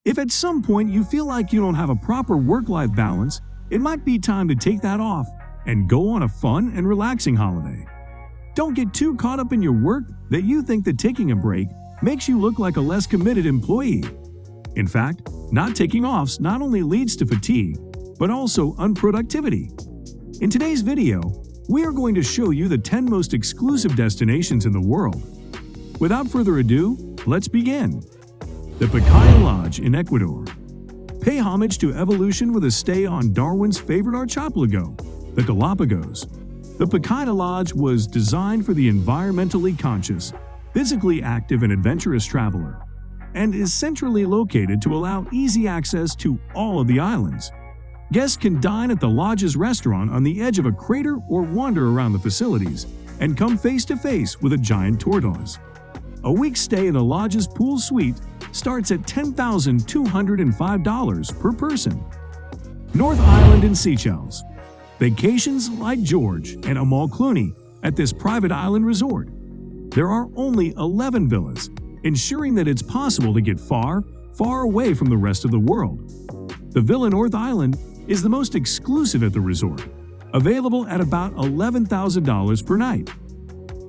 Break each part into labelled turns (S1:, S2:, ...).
S1: If at some point you feel like you don't have a proper work-life balance, it might be time to take that off and go on a fun and relaxing holiday. Don't get too caught up in your work that you think that taking a break makes you look like a less committed employee. In fact, not taking offs not only leads to fatigue, but also unproductivity. In today's video, we are going to show you the 10 most exclusive destinations in the world. Without further ado, let's begin. The Pikaia Lodge in Ecuador. Pay homage to evolution with a stay on Darwin's favorite archipelago, the Galapagos. The Pikaia Lodge was designed for the environmentally conscious, physically active and adventurous traveler, and is centrally located to allow easy access to all of the islands. Guests can dine at the lodge's restaurant on the edge of a crater or wander around the facilities and come face-to-face with a giant tortoise. A week's stay in the lodge's pool suite starts at $10,205 per person. North Island in Seychelles. Vacations like George and Amal Clooney at this private island resort. There are only 11 villas, ensuring that it's possible to get far, far away from the rest of the world. The Villa North Island is the most exclusive at the resort, available at about $11,000 per night.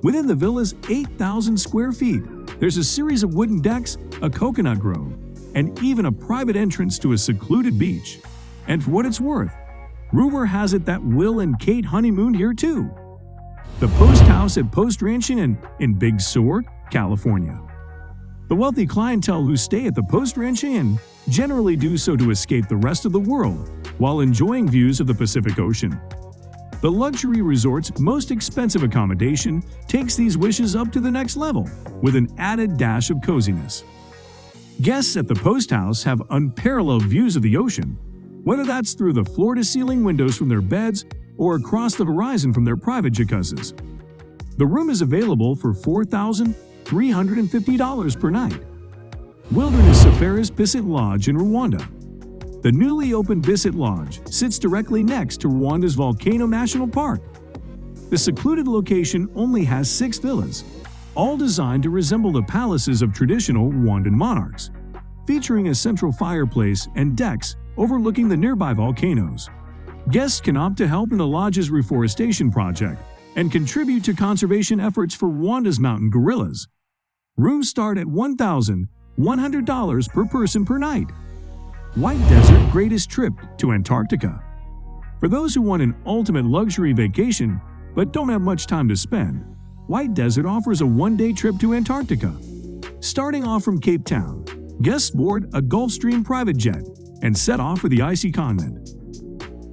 S1: Within the villa's 8,000 square feet, there's a series of wooden decks, a coconut grove, and even a private entrance to a secluded beach. And for what it's worth, rumor has it that Will and Kate honeymooned here too. The Post House at Post Ranch Inn in Big Sur, California. The wealthy clientele who stay at the Post Ranch Inn generally do so to escape the rest of the world while enjoying views of the Pacific Ocean. The luxury resort's most expensive accommodation takes these wishes up to the next level with an added dash of coziness. Guests at the Post House have unparalleled views of the ocean, whether that's through the floor-to-ceiling windows from their beds or across the horizon from their private jacuzzis. The room is available for $4,350 per night. Wilderness Safaris Bisate Lodge in Rwanda. The newly opened Bisate Lodge sits directly next to Rwanda's Volcano National Park. The secluded location only has 6 villas, all designed to resemble the palaces of traditional Rwandan monarchs, featuring a central fireplace and decks overlooking the nearby volcanoes. Guests can opt to help in the lodge's reforestation project and contribute to conservation efforts for Rwanda's mountain gorillas. Rooms start at $1,100 per person per night. White Desert Greatest Trip to Antarctica. For those who want an ultimate luxury vacation but don't have much time to spend, White Desert offers a one-day trip to Antarctica. Starting off from Cape Town, guests board a Gulfstream private jet and set off for the icy continent.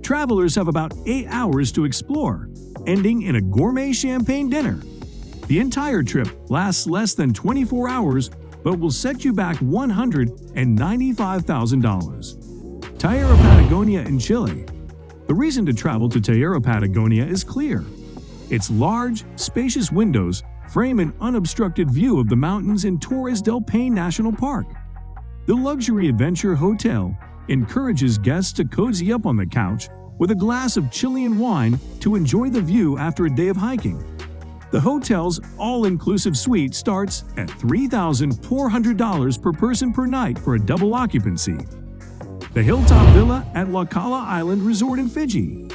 S1: Travelers have about 8 hours to explore, ending in a gourmet champagne dinner. The entire trip lasts less than 24 hours but will set you back $195,000. Tierra, Patagonia in Chile. The reason to travel to Tierra, Patagonia is clear. Its large, spacious windows frame an unobstructed view of the mountains in Torres del Paine National Park. The luxury adventure hotel encourages guests to cozy up on the couch with a glass of Chilean wine to enjoy the view after a day of hiking. The hotel's all-inclusive suite starts at $3,400 per person per night for a double occupancy. The Hilltop Villa at Laucala Island Resort in Fiji.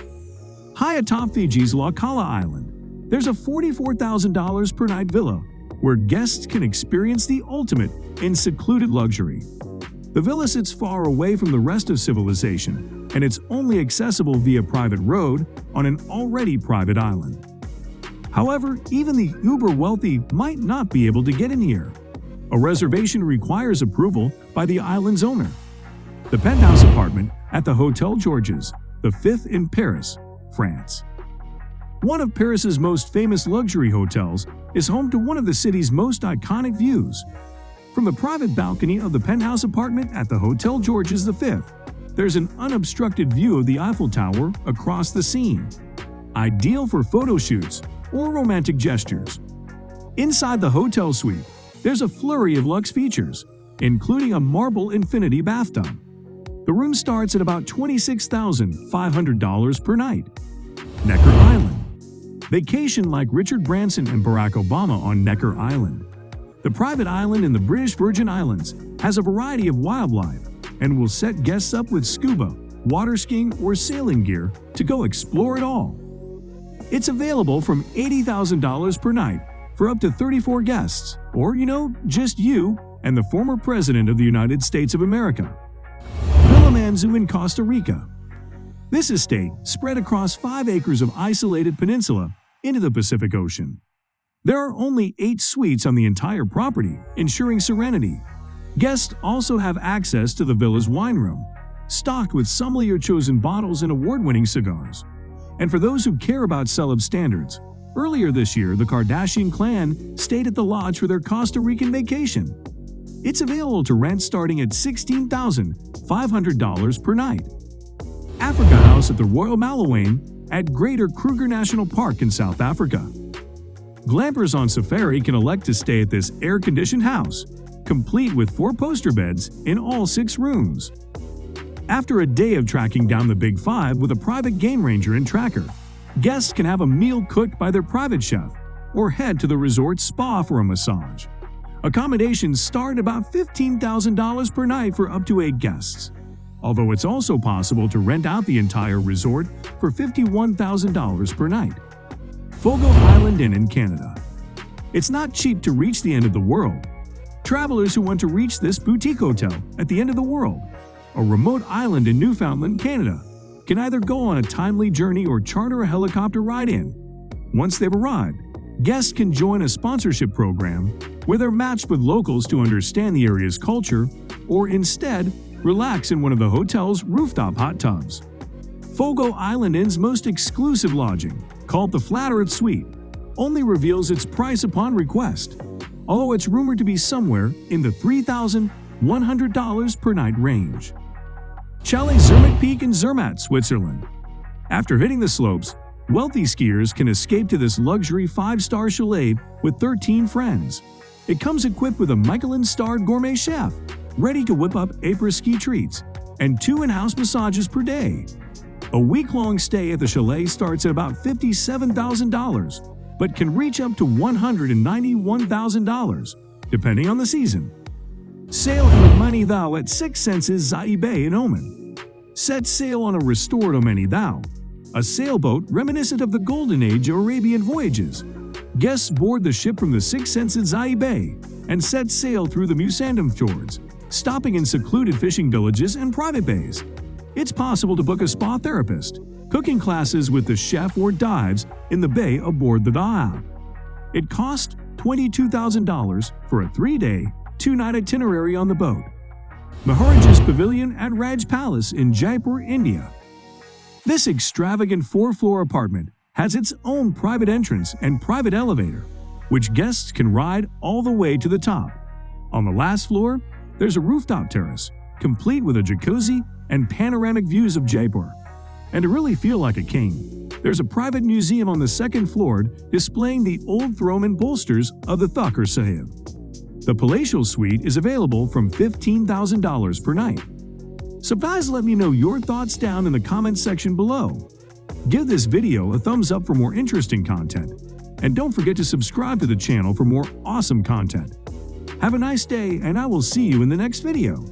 S1: High atop Fiji's Laucala Island, there's a $44,000 per night villa where guests can experience the ultimate in secluded luxury. The villa sits far away from the rest of civilization, and it's only accessible via private road on an already private island. However, even the uber-wealthy might not be able to get in here. A reservation requires approval by the island's owner. The Penthouse apartment at the Hotel Georges, the 5th in Paris, France. One of Paris's most famous luxury hotels is home to one of the city's most iconic views. From the private balcony of the Penthouse apartment at the Hotel Georges V, there's an unobstructed view of the Eiffel Tower across the scene, ideal for photo shoots or romantic gestures. Inside the hotel suite, there's a flurry of luxe features, including a marble infinity bathtub. The room starts at about $26,500 per night. Necker Island. Vacation like Richard Branson and Barack Obama on Necker Island. The private island in the British Virgin Islands has a variety of wildlife, and will set guests up with scuba, water skiing, or sailing gear to go explore it all. It's available from $80,000 per night for up to 34 guests, or, just you and the former President of the United States of America. Villa Manzu in Costa Rica. This estate spread across 5 acres of isolated peninsula into the Pacific Ocean. There are only 8 suites on the entire property, ensuring serenity. Guests also have access to the villa's wine room, stocked with sommelier-chosen bottles and award-winning cigars. And for those who care about celeb standards, earlier this year the Kardashian clan stayed at the lodge for their Costa Rican vacation. It's available to rent starting at $16,500 per night. Africa House at the Royal Malewane at Greater Kruger National Park in South Africa. Glampers on safari can elect to stay at this air-conditioned house, complete with 4 poster beds in all 6 rooms. After a day of tracking down the Big Five with a private game ranger and tracker, guests can have a meal cooked by their private chef or head to the resort spa for a massage. Accommodations start at about $15,000 per night for up to 8 guests, although it's also possible to rent out the entire resort for $51,000 per night. Fogo Island Inn in Canada. It's not cheap to reach the end of the world. Travelers who want to reach this boutique hotel at the end of the world, a remote island in Newfoundland, Canada, can either go on a timely journey or charter a helicopter ride in. Once they've arrived, guests can join a sponsorship program where they're matched with locals to understand the area's culture, or instead, relax in one of the hotel's rooftop hot tubs. Fogo Island Inn's most exclusive lodging, called the Flat Earth Suite, only reveals its price upon request, although it's rumored to be somewhere in the $3,100 per night range. Chalet Zermatt Peak in Zermatt, Switzerland. After hitting the slopes, wealthy skiers can escape to this luxury 5-star chalet with 13 friends. It comes equipped with a Michelin-starred gourmet chef, ready to whip up après-ski treats, and 2 in-house massages per day. A week-long stay at the chalet starts at about $57,000, but can reach up to $191,000, depending on the season. Sail in Omani Thou at Six Senses Zai Bay in Oman. Set sail on a restored Omani Thou, a sailboat reminiscent of the Golden Age Arabian voyages. Guests board the ship from the Six Senses Zai Bay and set sail through the Musandam fjords, stopping in secluded fishing villages and private bays. It's possible to book a spa therapist, cooking classes with the chef, or dives in the bay aboard the Dhaa. It costs $22,000 for a 3-day, 2-night itinerary on the boat. Maharaja's Pavilion at Raj Palace in Jaipur, India. This extravagant 4-floor apartment has its own private entrance and private elevator, which guests can ride all the way to the top. On the last floor, there's a rooftop terrace, complete with a jacuzzi and panoramic views of Jaipur. And to really feel like a king, there's a private museum on the 2nd floor displaying the old throne and bolsters of the Thakur Sahib. The palatial suite is available from $15,000 per night. So guys, let me know your thoughts down in the comments section below. Give this video a thumbs up for more interesting content, and don't forget to subscribe to the channel for more awesome content. Have a nice day, and I will see you in the next video.